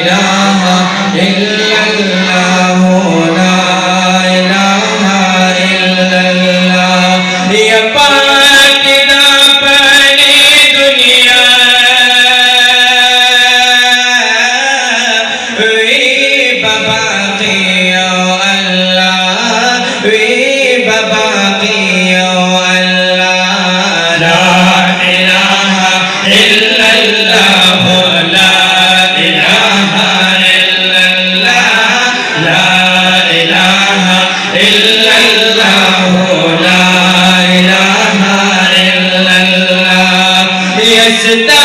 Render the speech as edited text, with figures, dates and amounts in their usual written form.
इलाहा इल्लल्लाह ला इलाहा इल्लल्लाह। ये पाक ना पड़ी दुनिया वे बाबा किया अल्लाह वे बाबा किया अल्लाह। ला इलाहा इल्लल्लाह ला इलाहा इल्लल्लाह ला इलाहा इल्लल्लाह ला इलाहा इल्लल्लाह। यस्ता